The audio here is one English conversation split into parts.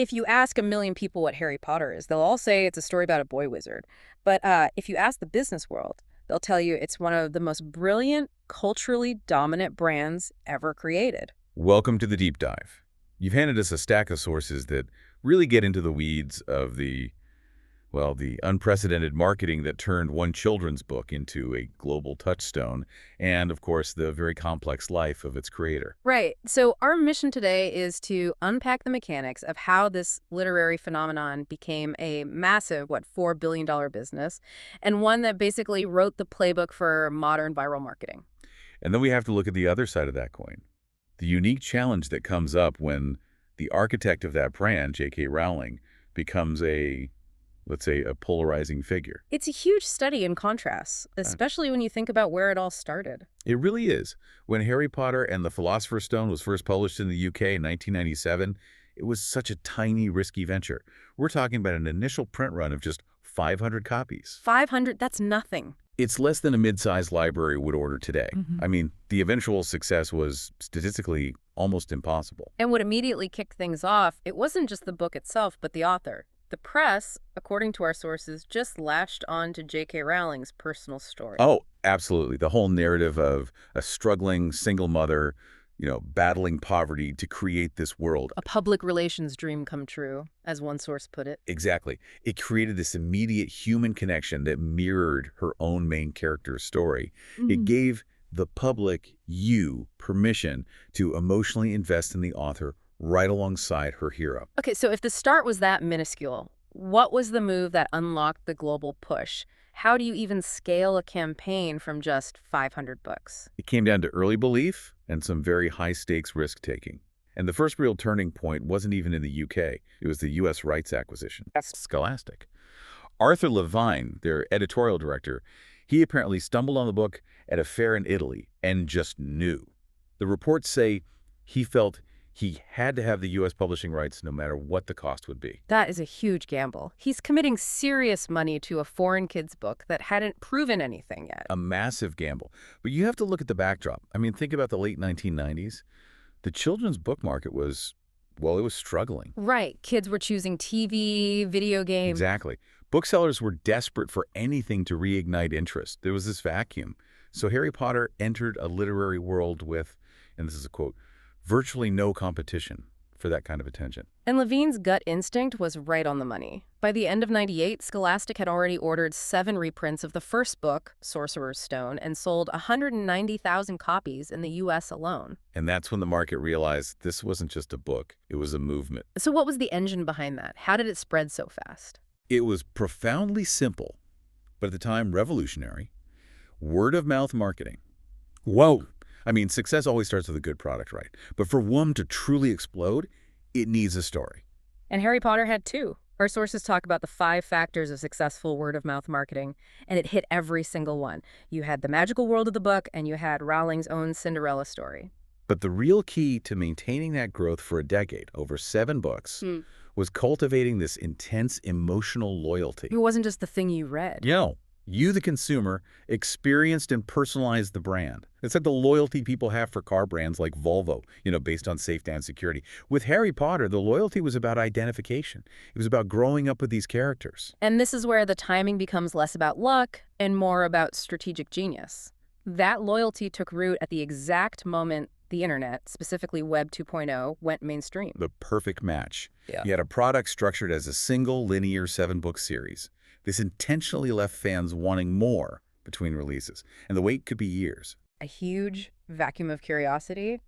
If you ask a million people what Harry Potter is, they'll all say it's a story about a boy wizard. But if you ask the business world, they'll tell you it's one of the most brilliant, culturally dominant brands ever created. Welcome to the deep dive. You've handed us a stack of sources that really get into the weeds of the unprecedented marketing that turned one children's book into a global touchstone, and, of course, the very complex life of its creator. Right. So our mission today is to unpack the mechanics of how this literary phenomenon became a massive, $4 billion business, and one that basically wrote the playbook for modern viral marketing. And then we have to look at the other side of that coin, the unique challenge that comes up when the architect of that brand, J.K. Rowling, becomes let's say, a polarizing figure. It's a huge study in contrasts, especially when you think about where it all started. It really is. When Harry Potter and the Philosopher's Stone was first published in the UK in 1997, it was such a tiny, risky venture. We're talking about an initial print run of just 500 copies. 500, that's nothing. It's less than a mid-sized library would order today. I mean, the eventual success was statistically almost impossible. And what immediately kicked things off, it wasn't just the book itself, but the author. The press, according to our sources, just latched on to J.K. Rowling's personal story. Oh, absolutely. The whole narrative of a struggling single mother, battling poverty to create this world. A public relations dream come true, as one source put it. Exactly. It created this immediate human connection that mirrored her own main character's story. It gave the public, permission to emotionally invest in the author right alongside her hero. Okay, so if the start was that minuscule, what was the move that unlocked the global push? How do you even scale a campaign from just 500 books? It came down to early belief and some very high-stakes risk-taking. And the first real turning point wasn't even in the UK. It was the U.S. rights acquisition. That's Scholastic. Arthur Levine, their editorial director, he apparently stumbled on the book at a fair in Italy and just knew. The reports say he felt he had to have the U.S. publishing rights no matter what the cost would be. That is a huge gamble. He's committing serious money to a foreign kid's book that hadn't proven anything yet. A massive gamble. But you have to look at the backdrop. I mean, think about the late 1990s. The children's book market was, it was struggling. Right. Kids were choosing TV, video games. Exactly. Booksellers were desperate for anything to reignite interest. There was this vacuum. So Harry Potter entered a literary world with, and this is a quote, virtually no competition for that kind of attention. And Levine's gut instinct was right on the money. By the end of '98, Scholastic had already ordered 7 reprints of the first book, Sorcerer's Stone, and sold 190,000 copies in the U.S. alone. And that's when the market realized this wasn't just a book, it was a movement. So what was the engine behind that? How did it spread so fast? It was profoundly simple, but at the time revolutionary. Word-of-mouth marketing. Whoa! I mean, success always starts with a good product, right? But for one to truly explode, it needs a story. And Harry Potter had 2. Our sources talk about the 5 factors of successful word-of-mouth marketing, and it hit every single one. You had the magical world of the book, and you had Rowling's own Cinderella story. But the real key to maintaining that growth for a decade, over 7 books, was cultivating this intense emotional loyalty. It wasn't just the thing you read. You, the consumer, experienced and personalized the brand. It's like the loyalty people have for car brands like Volvo, based on safety and security. With Harry Potter, the loyalty was about identification. It was about growing up with these characters. And this is where the timing becomes less about luck and more about strategic genius. That loyalty took root at the exact moment the internet, specifically Web 2.0, went mainstream. The perfect match. Yeah. You had a product structured as a single linear 7-book series. This intentionally left fans wanting more between releases, and the wait could be years. A huge vacuum of curiosity,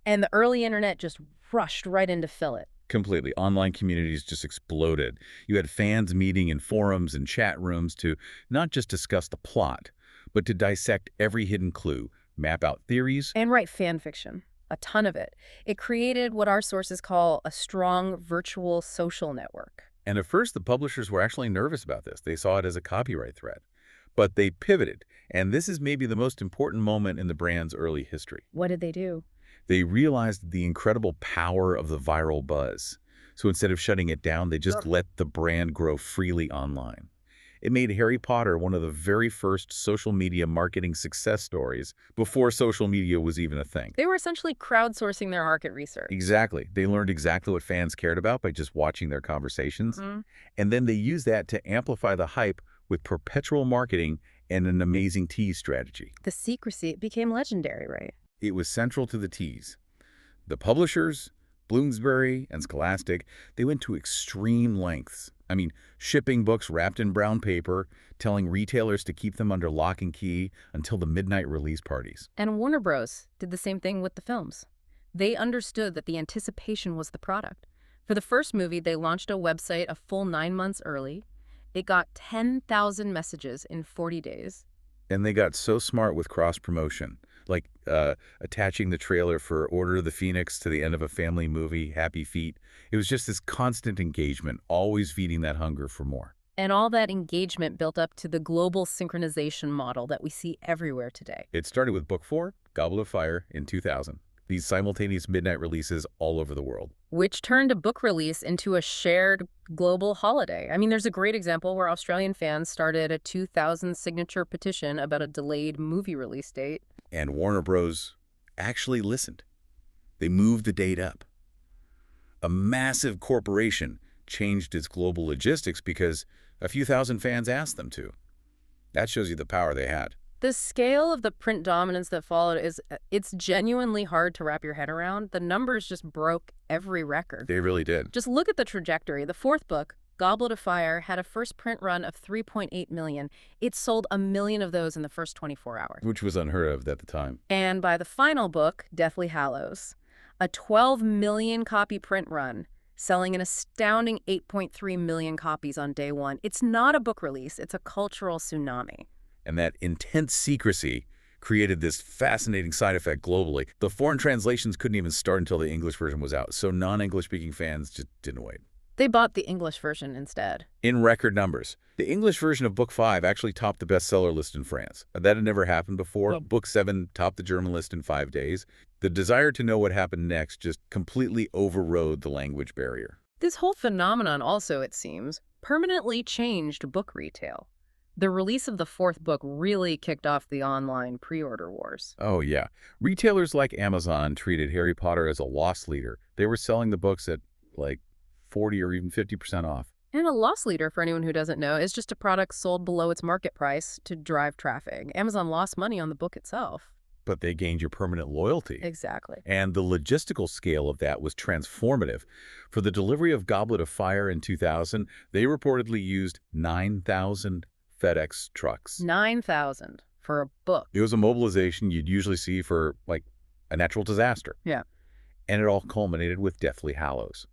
and the early internet just rushed right in to fill it. Completely. Online communities just exploded. You had fans meeting in forums and chat rooms to not just discuss the plot, but to dissect every hidden clue, map out theories, and write fan fiction. A ton of it. It created what our sources call a strong virtual social network. And at first, the publishers were actually nervous about this. They saw it as a copyright threat. But they pivoted, and this is maybe the most important moment in the brand's early history. What did they do? They realized the incredible power of the viral buzz. So instead of shutting it down, they just let the brand grow freely online. It made Harry Potter one of the very first social media marketing success stories before social media was even a thing. They were essentially crowdsourcing their market research. Exactly. They learned exactly what fans cared about by just watching their conversations. Hmm. And then they used that to amplify the hype with perpetual marketing and an amazing tease strategy. The secrecy became legendary, right? It was central to the tease. The publishers, Bloomsbury and Scholastic, they went to extreme lengths. I mean, shipping books wrapped in brown paper, telling retailers to keep them under lock and key until the midnight release parties. And Warner Bros. Did the same thing with the films. They understood that the anticipation was the product. For the first movie, they launched a website a full 9 months early. It got 10,000 messages in 40 days. And they got so smart with cross-promotion, like attaching the trailer for Order of the Phoenix to the end of a family movie, Happy Feet. It was just this constant engagement, always feeding that hunger for more. And all that engagement built up to the global synchronization model that we see everywhere today. It started with Book 4, Goblet of Fire, in 2000. These simultaneous midnight releases all over the world. Which turned a book release into a shared global holiday. I mean, there's a great example where Australian fans started a 2,000 signature petition about a delayed movie release date. And Warner Bros. Actually listened. They moved the date up. A massive corporation changed its global logistics because a few thousand fans asked them to. That shows you the power they had. The scale of the print dominance that followed it's genuinely hard to wrap your head around. The numbers just broke every record. They really did. Just look at the trajectory. The fourth book, Goblet of Fire, had a first print run of 3.8 million. It sold 1 million of those in the first 24 hours. Which was unheard of at the time. And by the final book, Deathly Hallows, a 12 million copy print run, selling an astounding 8.3 million copies on day one. It's not a book release, it's a cultural tsunami. And that intense secrecy created this fascinating side effect globally. The foreign translations couldn't even start until the English version was out, so non-English speaking fans just didn't wait. They bought the English version instead. In record numbers. The English version of Book 5 actually topped the bestseller list in France. That had never happened before. Well, Book 7 topped the German list in 5 days. The desire to know what happened next just completely overrode the language barrier. This whole phenomenon also, it seems, permanently changed book retail. The release of the fourth book really kicked off the online pre-order wars. Oh, yeah. Retailers like Amazon treated Harry Potter as a loss leader. They were selling the books at, like, 40 or even 50% off. And a loss leader, for anyone who doesn't know, is just a product sold below its market price to drive traffic. Amazon lost money on the book itself. But they gained your permanent loyalty. Exactly. And the logistical scale of that was transformative. For the delivery of Goblet of Fire in 2000, they reportedly used 9,000 FedEx trucks. 9,000 for a book. It was a mobilization you'd usually see for, like, a natural disaster. Yeah. And it all culminated with Deathly Hallows.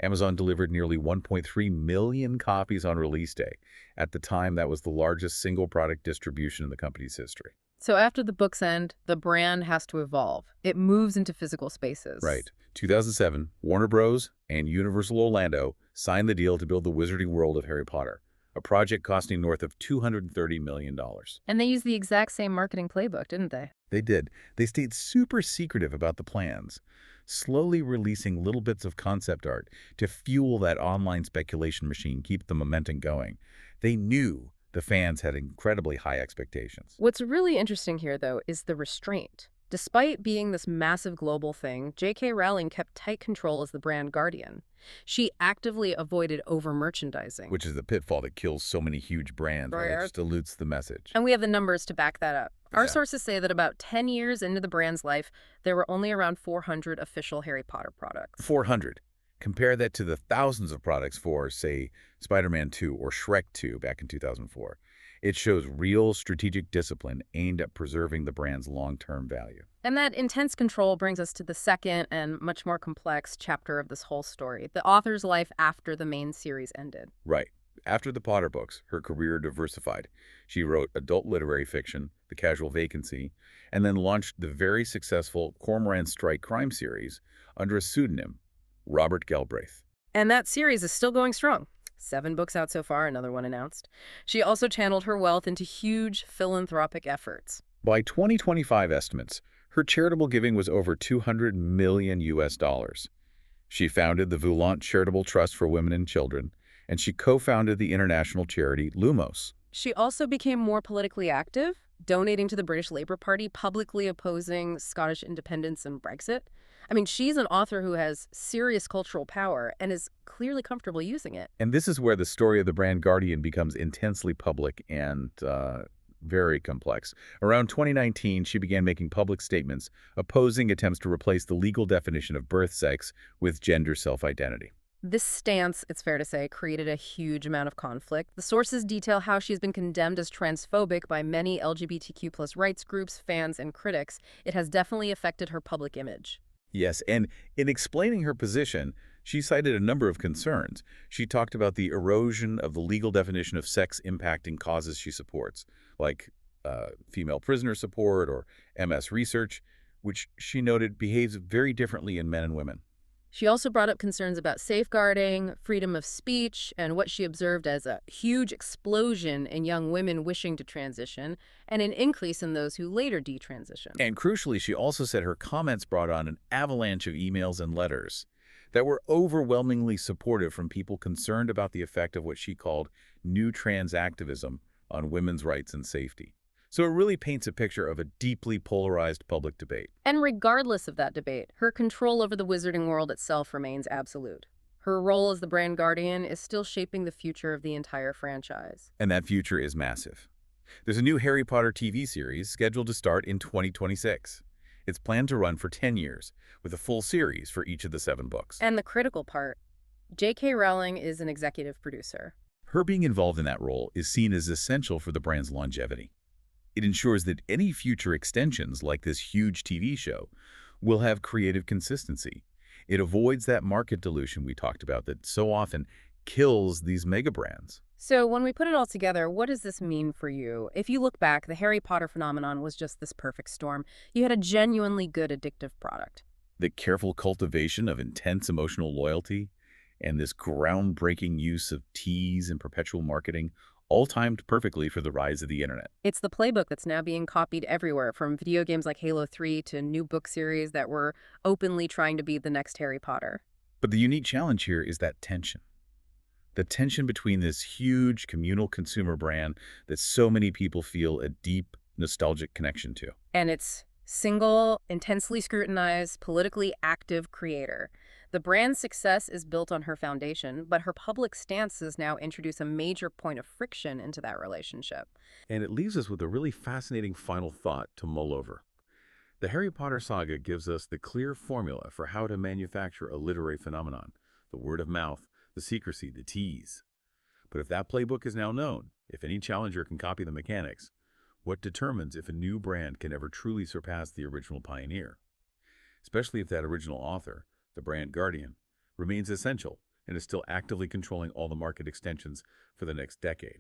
Amazon delivered nearly 1.3 million copies on release day. At the time, that was the largest single product distribution in the company's history. So after the book's end, the brand has to evolve. It moves into physical spaces. Right. 2007, Warner Bros. And Universal Orlando signed the deal to build the Wizarding World of Harry Potter, a project costing north of $230 million. And they used the exact same marketing playbook, didn't they? They did. They stayed super secretive about the plans, slowly releasing little bits of concept art to fuel that online speculation machine, keep the momentum going. They knew the fans had incredibly high expectations. What's really interesting here, though, is the restraint. Despite being this massive global thing, J.K. Rowling kept tight control as the brand guardian. She actively avoided over-merchandising. Which is the pitfall that kills so many huge brands. Right? It just dilutes the message. And we have the numbers to back that up. Our Yeah. sources say that about 10 years into the brand's life, there were only around 400 official Harry Potter products. 400. Compare that to the thousands of products for, say, Spider-Man 2 or Shrek 2 back in 2004. It shows real strategic discipline aimed at preserving the brand's long-term value. And that intense control brings us to the second and much more complex chapter of this whole story, the author's life after the main series ended. Right. After the Potter books, her career diversified. She wrote adult literary fiction, The Casual Vacancy, and then launched the very successful Cormoran Strike crime series under a pseudonym, Robert Galbraith. And that series is still going strong. 7 books out so far, another one announced. She also channeled her wealth into huge philanthropic efforts. By 2025 estimates, her charitable giving was over $200 million US. She founded the Volant Charitable Trust for Women and Children, and she co-founded the international charity Lumos. She also became more politically active, donating to the British Labour Party, publicly opposing Scottish independence and Brexit. I mean, she's an author who has serious cultural power and is clearly comfortable using it. And this is where the story of the brand Guardian becomes intensely public and very complex. Around 2019, she began making public statements opposing attempts to replace the legal definition of birth sex with gender self-identity. This stance, it's fair to say, created a huge amount of conflict. The sources detail how she's been condemned as transphobic by many LGBTQ plus rights groups, fans, and critics. It has definitely affected her public image. Yes, and in explaining her position, she cited a number of concerns. She talked about the erosion of the legal definition of sex impacting causes she supports, like female prisoner support or MS research, which she noted behaves very differently in men and women. She also brought up concerns about safeguarding, freedom of speech, and what she observed as a huge explosion in young women wishing to transition and an increase in those who later detransition. And crucially, she also said her comments brought on an avalanche of emails and letters that were overwhelmingly supportive from people concerned about the effect of what she called new trans activism on women's rights and safety. So it really paints a picture of a deeply polarized public debate. And regardless of that debate, her control over the wizarding world itself remains absolute. Her role as the brand guardian is still shaping the future of the entire franchise. And that future is massive. There's a new Harry Potter TV series scheduled to start in 2026. It's planned to run for 10 years, with a full series for each of the 7 books. And the critical part, J.K. Rowling is an executive producer. Her being involved in that role is seen as essential for the brand's longevity. It ensures that any future extensions like this huge TV show will have creative consistency. It avoids that market dilution we talked about that so often kills these mega brands. So when we put it all together, what does this mean for you? If you look back, the Harry Potter phenomenon was just this perfect storm. You had a genuinely good addictive product. The careful cultivation of intense emotional loyalty and this groundbreaking use of tease and perpetual marketing all timed perfectly for the rise of the internet. It's the playbook that's now being copied everywhere, from video games like Halo 3 to new book series that were openly trying to be the next Harry Potter. But the unique challenge here is that tension. The tension between this huge communal consumer brand that so many people feel a deep, nostalgic connection to. And its single, intensely scrutinized, politically active creator. The brand's success is built on her foundation, but her public stances now introduce a major point of friction into that relationship. And it leaves us with a really fascinating final thought to mull over. The Harry Potter saga gives us the clear formula for how to manufacture a literary phenomenon: the word of mouth, the secrecy, the tease. But if that playbook is now known, if any challenger can copy the mechanics, what determines if a new brand can ever truly surpass the original pioneer? Especially if that original author, the brand guardian, remains essential and is still actively controlling all the market extensions for the next decade.